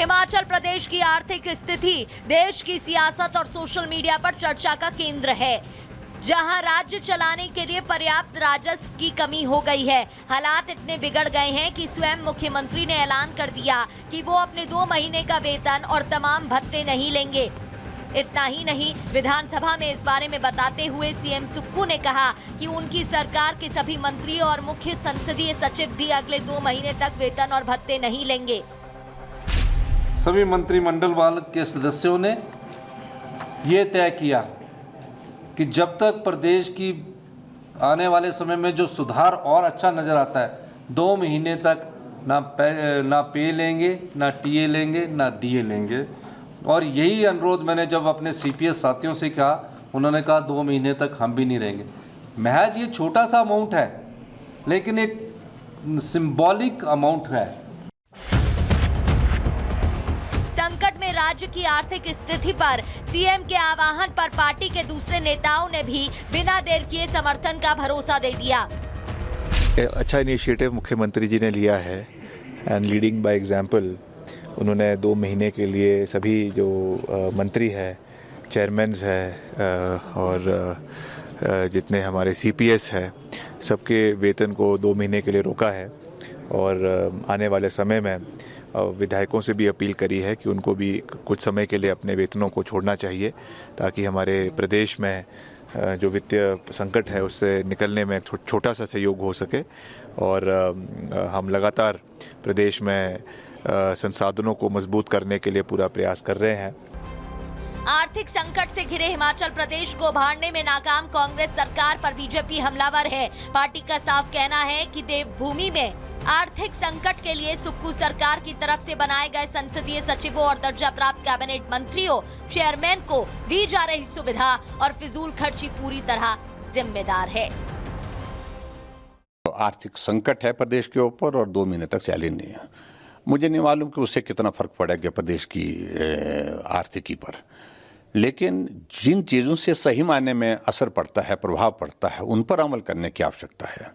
हिमाचल प्रदेश की आर्थिक स्थिति देश की सियासत और सोशल मीडिया पर चर्चा का केंद्र है, जहां राज्य चलाने के लिए पर्याप्त राजस्व की कमी हो गई है। हालात इतने बिगड़ गए हैं कि स्वयं मुख्यमंत्री ने ऐलान कर दिया कि वो अपने 2 महीने का वेतन और तमाम भत्ते नहीं लेंगे। इतना ही नहीं, विधानसभा में इस बारे में बताते हुए सीएम सुक्खू ने कहा कि उनकी सरकार के सभी मंत्री और मुख्य संसदीय सचिव भी अगले 2 महीने तक वेतन और भत्ते नहीं लेंगे। सभी मंत्रिमंडल वाले के सदस्यों ने ये तय किया कि जब तक प्रदेश की आने वाले समय में जो सुधार और अच्छा नज़र आता है, 2 महीने तक ना पे लेंगे, ना टीए लेंगे, ना डीए लेंगे। और यही अनुरोध मैंने जब अपने सीपीएस साथियों से कहा, उन्होंने कहा 2 महीने तक हम भी नहीं रहेंगे। महज ये छोटा सा अमाउंट है, लेकिन एक सिंबॉलिक अमाउंट है। संकट में राज्य की आर्थिक स्थिति पर सीएम के आह्वान पर पार्टी के दूसरे नेताओं ने भी बिना देर किए समर्थन का भरोसा दे दिया। अच्छा इनिशिएटिव मुख्यमंत्री जी ने लिया है एंड लीडिंग बाय एग्जांपल। उन्होंने 2 महीने के लिए सभी जो मंत्री है, चेयरमैन्स है और जितने हमारे सीपीएस है, सबके वेतन को 2 महीने के लिए रोका है। और आने वाले समय में विधायकों से भी अपील करी है कि उनको भी कुछ समय के लिए अपने वेतनों को छोड़ना चाहिए, ताकि हमारे प्रदेश में जो वित्तीय संकट है उससे निकलने में छोटा सा सहयोग हो सके। और हम लगातार प्रदेश में संसाधनों को मजबूत करने के लिए पूरा प्रयास कर रहे हैं। आर्थिक संकट से घिरे हिमाचल प्रदेश को उभारने में नाकाम कांग्रेस सरकार पर बीजेपी हमलावर है। पार्टी का साफ कहना है कि देवभूमि में आर्थिक संकट के लिए सुक्खू सरकार की तरफ से बनाए गए संसदीय सचिवों और दर्जा प्राप्त कैबिनेट मंत्रियों, चेयरमैन को दी जा रही सुविधा और फिजूल खर्ची पूरी तरह जिम्मेदार है। आर्थिक संकट है प्रदेश के ऊपर और 2 महीने तक सैलरी नहीं है। मुझे नहीं मालूम कि उससे कितना फर्क पड़ेगा प्रदेश की आर्थिकी पर, लेकिन जिन चीज़ों से सही मायने में असर पड़ता है, प्रभाव पड़ता है, उन पर अमल करने की आवश्यकता है।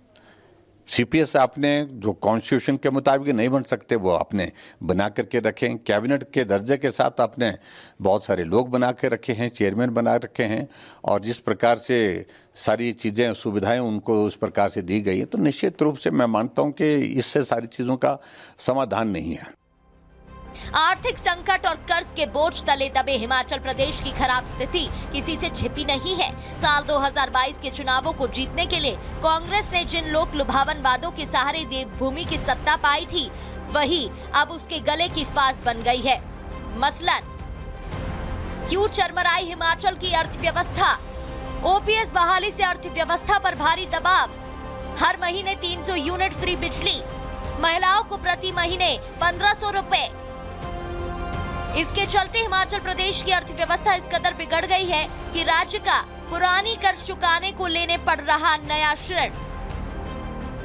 सीपीएस आपने जो कॉन्स्टिट्यूशन के मुताबिक नहीं बन सकते वो आपने बना करके रखें। कैबिनेट के दर्जे के साथ आपने बहुत सारे लोग बना के रखे हैं, चेयरमैन बना रखे हैं, और जिस प्रकार से सारी चीज़ें सुविधाएं उनको उस प्रकार से दी गई है, तो निश्चित रूप से मैं मानता हूं कि इससे सारी चीज़ों का समाधान नहीं है। आर्थिक संकट और कर्ज के बोझ तले दबे हिमाचल प्रदेश की खराब स्थिति किसी से छिपी नहीं है। साल 2022 के चुनावों को जीतने के लिए कांग्रेस ने जिन लोक लुभावन वादों के सहारे देवभूमि की सत्ता पाई थी, वही अब उसके गले की फांस बन गई है। मसलन क्यों चरमराई हिमाचल की अर्थव्यवस्था? ओपीएस बहाली से अर्थव्यवस्था पर भारी दबाव। हर महीने 300 यूनिट फ्री बिजली, महिलाओं को प्रति महीने 1500 रुपए। इसके चलते हिमाचल प्रदेश की अर्थव्यवस्था इस कदर बिगड़ गई है कि राज्य का पुरानी कर्ज चुकाने को लेने पड़ रहा नया ऋण।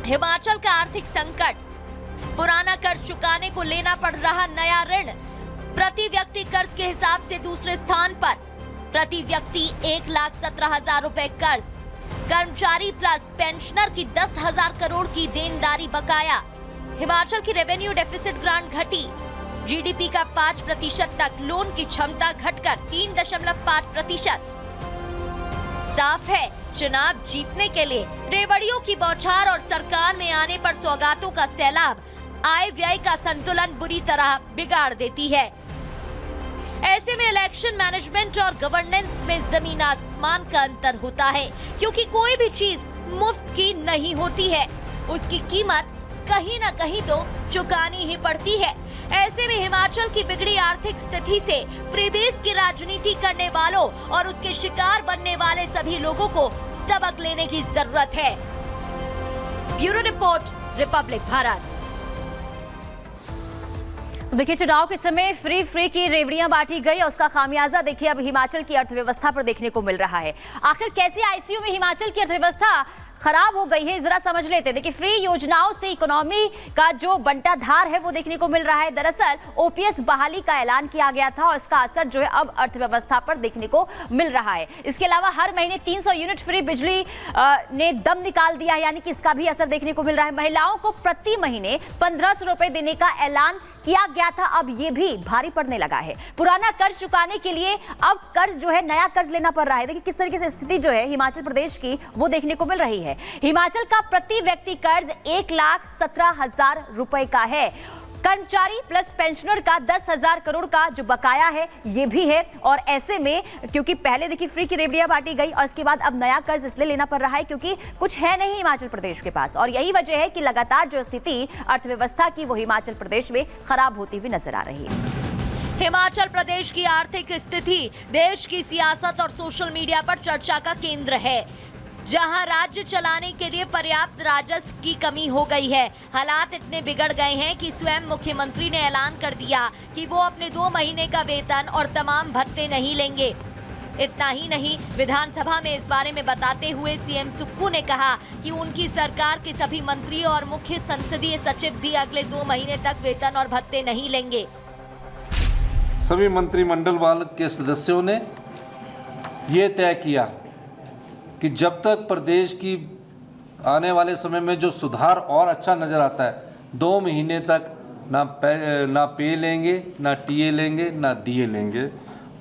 हिमाचल का आर्थिक संकट, पुराना कर्ज चुकाने को लेना पड़ रहा नया ऋण। प्रति व्यक्ति कर्ज के हिसाब से दूसरे स्थान पर, प्रति व्यक्ति 1,17,000 रुपए कर्ज। कर्मचारी प्लस पेंशनर की 10,000 करोड़ की देनदारी बकाया। हिमाचल की रेवेन्यू डेफिसिट ग्रांट घटी। जीडीपी का 5% तक लोन की क्षमता घटकर 3.5%। साफ है, चुनाव जीतने के लिए रेवड़ियों की बौछार और सरकार में आने पर सौगातों का सैलाब आय व्यय का संतुलन बुरी तरह बिगाड़ देती है। ऐसे में इलेक्शन मैनेजमेंट और गवर्नेंस में जमीन आसमान का अंतर होता है, क्योंकि कोई भी चीज मुफ्त की नहीं होती है, उसकी कीमत कहीं ना कहीं तो चुकानी ही पड़ती है। ऐसे में हिमाचल की बिगड़ी आर्थिक स्थिति से फ्रीबीज की राजनीति करने वालों और उसके शिकार बनने वाले सभी लोगों को सबक लेने की जरूरत है। Bureau report, Republic Bharat. देखिए, चुनाव के समय फ्री की रेवड़ियां बांटी गई और उसका खामियाजा देखिए अब हिमाचल की अर्थव्यवस्था पर देखने को मिल रहा है। आखिर कैसे आईसीयू में हिमाचल की अर्थव्यवस्था खराब हो गई है, जरा समझ लेते हैं। देखिए, फ्री योजनाओं से इकोनॉमी का जो बंटाधार है वो देखने को मिल रहा है। दरअसल ओपीएस बहाली का ऐलान किया गया था और इसका असर जो है अब अर्थव्यवस्था पर देखने को मिल रहा है। इसके अलावा हर महीने 300 यूनिट फ्री बिजली ने दम निकाल दिया है, यानी कि इसका भी असर देखने को मिल रहा है। महिलाओं को प्रति महीने 1500 रुपए देने का ऐलान किया गया था, अब ये भी भारी पड़ने लगा है। पुराना कर्ज चुकाने के लिए अब कर्ज जो है नया कर्ज लेना पड़ रहा है। देखिए किस तरीके से स्थिति जो है हिमाचल प्रदेश की वो देखने को मिल रही है। हिमाचल का प्रति व्यक्ति कर्ज 1,17,000 रुपए का है। कर्मचारी प्लस पेंशनर का 10,000 करोड़ का जो बकाया है ये भी है। और ऐसे में क्योंकि पहले देखिए फ्री की रेवड़ियां बांटी गई और इसके बाद अब नया कर्ज इसलिए लेना पड़ रहा है क्योंकि कुछ है नहीं हिमाचल प्रदेश के पास। और यही वजह है कि लगातार जो स्थिति अर्थव्यवस्था की वो हिमाचल प्रदेश में खराब होती हुई नजर आ रही है। हिमाचल प्रदेश की आर्थिक स्थिति देश की सियासत और सोशल मीडिया पर चर्चा का केंद्र है, जहां राज्य चलाने के लिए पर्याप्त राजस्व की कमी हो गई है। हालात इतने बिगड़ गए हैं कि स्वयं मुख्यमंत्री ने ऐलान कर दिया कि वो अपने 2 महीने का वेतन और तमाम भत्ते नहीं लेंगे। इतना ही नहीं, विधानसभा में इस बारे में बताते हुए सीएम सुक्खू ने कहा कि उनकी सरकार के सभी मंत्री और मुख्य संसदीय सचिव भी अगले 2 महीने तक वेतन और भत्ते नहीं लेंगे। सभी मंत्रिमंडल वाले के सदस्यों ने ये तय किया कि जब तक प्रदेश की आने वाले समय में जो सुधार और अच्छा नज़र आता है, 2 महीने तक ना पे लेंगे, ना टीए लेंगे, ना डीए लेंगे।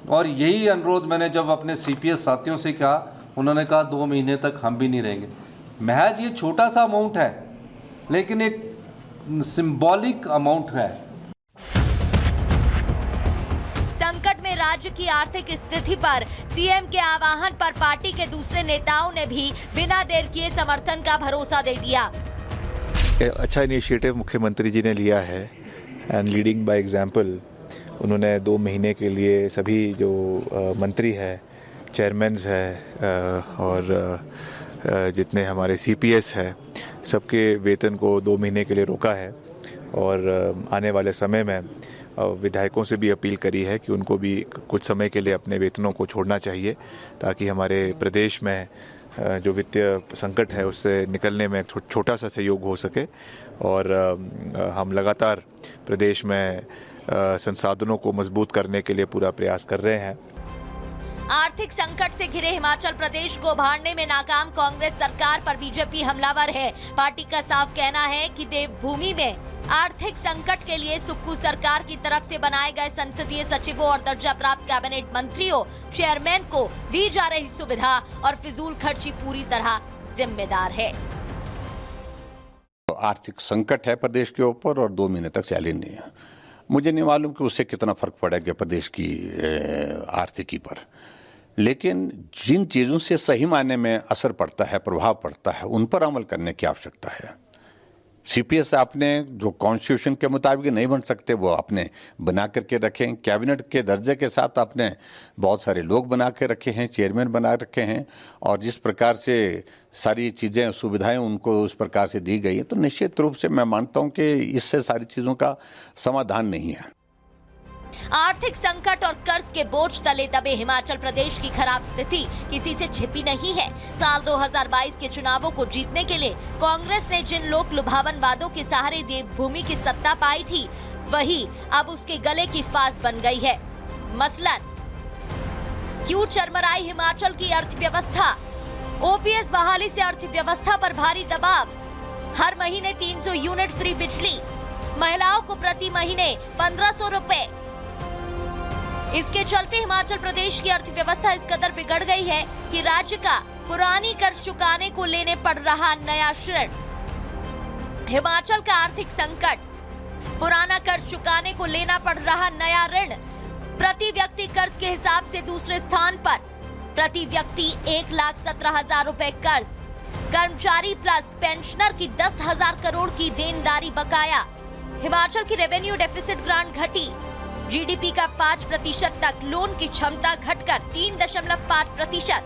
और यही अनुरोध मैंने जब अपने सीपीएस साथियों से कहा, उन्होंने कहा 2 महीने तक हम भी नहीं रहेंगे। महज ये छोटा सा अमाउंट है, लेकिन एक सिंबॉलिक अमाउंट है। संकट में राज्य की आर्थिक स्थिति पर सीएम के आह्वान पर पार्टी के दूसरे नेताओं ने भी बिना देर किए समर्थन का भरोसा दे दिया। अच्छा इनिशिएटिव मुख्यमंत्री जी ने लिया है एंड लीडिंग बाय एग्जांपल। उन्होंने 2 महीने के लिए सभी जो मंत्री है, चेयरमैन्स है और जितने हमारे सीपीएस है, सबके वेतन को 2 महीने के लिए रोका है। और आने वाले समय में विधायकों से भी अपील करी है कि उनको भी कुछ समय के लिए अपने वेतनों को छोड़ना चाहिए, ताकि हमारे प्रदेश में जो वित्तीय संकट है उससे निकलने में छोटा सा सहयोग हो सके। और हम लगातार प्रदेश में संसाधनों को मजबूत करने के लिए पूरा प्रयास कर रहे हैं। आर्थिक संकट से घिरे हिमाचल प्रदेश को उभारने में नाकाम कांग्रेस सरकार पर बीजेपी हमलावर है। पार्टी का साफ कहना है कि देवभूमि में आर्थिक संकट के लिए सुक्खू सरकार की तरफ से बनाए गए संसदीय सचिवों और दर्जा प्राप्त कैबिनेट मंत्रियों, चेयरमैन को दी जा रही सुविधा और फिजूल खर्ची पूरी तरह जिम्मेदार है। आर्थिक संकट है प्रदेश के ऊपर और 2 महीने तक सैलरी नहीं है। मुझे नहीं मालूम कि उससे कितना फर्क पड़ेगा प्रदेश की आर्थिकी पर, लेकिन जिन चीज़ों से सही मायने में असर पड़ता है, प्रभाव पड़ता है, उन पर अमल करने की आवश्यकता है। सीपीएस आपने जो कॉन्स्टिट्यूशन के मुताबिक नहीं बन सकते वो आपने बना करके रखे। कैबिनेट के दर्जे के साथ आपने बहुत सारे लोग बना के रखे हैं, चेयरमैन बना रखे हैं। और जिस प्रकार से सारी चीज़ें, सुविधाएं उनको उस प्रकार से दी गई है, तो निश्चित रूप से मैं मानता हूं कि इससे सारी चीज़ों का समाधान नहीं है। आर्थिक संकट और कर्ज के बोझ तले दबे हिमाचल प्रदेश की खराब स्थिति किसी से छिपी नहीं है। साल 2022 के चुनावों को जीतने के लिए कांग्रेस ने जिन लोक लुभावन वादों के सहारे देवभूमि की सत्ता पाई थी, वही अब उसके गले की फांस बन गई है। मसलन क्यों चरमराई हिमाचल की अर्थव्यवस्था? ओपीएस बहाली से अर्थव्यवस्था पर भारी दबाव। हर महीने 300 यूनिट फ्री बिजली, महिलाओं को प्रति महीने 1500 रुपए। इसके चलते हिमाचल प्रदेश की अर्थव्यवस्था इस कदर बिगड़ गई है कि राज्य का पुरानी कर्ज चुकाने को लेने पड़ रहा नया ऋण। हिमाचल का आर्थिक संकट, पुराना कर्ज चुकाने को लेना पड़ रहा नया ऋण। प्रति व्यक्ति कर्ज के हिसाब से दूसरे स्थान पर, प्रति व्यक्ति 1,17,000 रुपए कर्ज। कर्मचारी प्लस पेंशनर की 10,000 करोड़ की देनदारी बकाया। हिमाचल की रेवेन्यू डेफिसिट ग्रांट घटी। जीडीपी का 5% तक लोन की क्षमता घटकर 3.5%।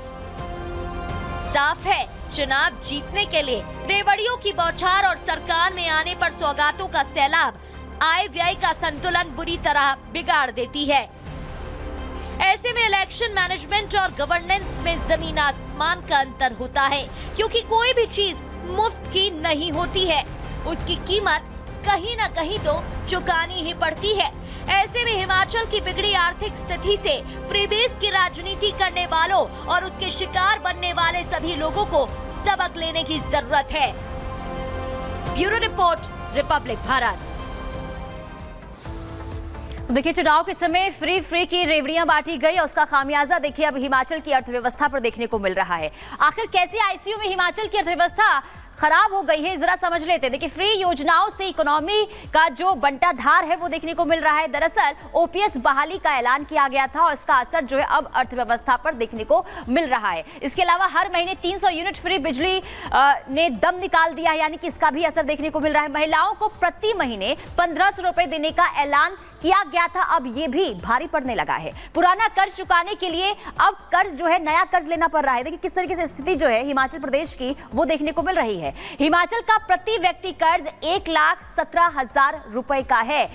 साफ है, चुनाव जीतने के लिए रेवड़ियों की बौछार और सरकार में आने पर सौगातों का सैलाब आय व्यय का संतुलन बुरी तरह बिगाड़ देती है। ऐसे में इलेक्शन मैनेजमेंट और गवर्नेंस में जमीन आसमान का अंतर होता है, क्योंकि कोई भी चीज मुफ्त की नहीं होती है, उसकी कीमत कहीं ना कहीं तो चुकानी ही पड़ती है। ऐसे में हिमाचल की बिगड़ी आर्थिक स्थिति से फ्रीबीज की राजनीति करने वालों और उसके शिकार बनने वाले सभी लोगों को सबक लेने की जरूरत है। Bureau report, Republic Bharat. देखिए, चुनाव के समय फ्री की रेवड़ियां बांटी गई और उसका खामियाजा देखिए अब हिमाचल की अर्थव्यवस्था पर देखने को मिल रहा है। आखिर कैसे आईसीयू में हिमाचल की अर्थव्यवस्था खराब हो गई है, जरा समझ लेते हैं। देखिए, फ्री योजनाओं से इकोनॉमी का जो बंटाधार है वो देखने को मिल रहा है। दरअसल ओपीएस बहाली का ऐलान किया गया था और इसका असर जो है अब अर्थव्यवस्था पर देखने को मिल रहा है। इसके अलावा हर महीने 300 यूनिट फ्री बिजली ने दम निकाल दिया है, यानी कि इसका भी असर देखने को मिल रहा है। महिलाओं को प्रति महीने 1500 रुपए देने का ऐलान किया गया था, अब ये भी भारी पड़ने लगा है। पुराना कर्ज चुकाने के लिए अब कर्ज जो है नया कर्ज लेना पड़ रहा है। देखिए किस तरीके से स्थिति जो है हिमाचल प्रदेश की वो देखने को मिल रही है। हिमाचल का प्रति व्यक्ति कर्ज 1,17,000 रुपए का है।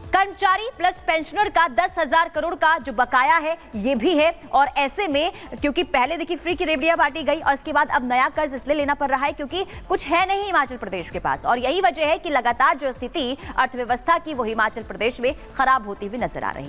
कर्मचारी प्लस पेंशनर का 10,000 करोड़ का जो बकाया है ये भी है। और ऐसे में क्योंकि पहले देखिए फ्री की रेवड़ियां बांटी गई और इसके बाद अब नया कर्ज इसलिए लेना पड़ रहा है क्योंकि कुछ है नहीं हिमाचल प्रदेश के पास, और यही वजह है कि लगातार जो स्थिति अर्थव्यवस्था की वो हिमाचल प्रदेश में खराब होती हुई नजर आ रही है।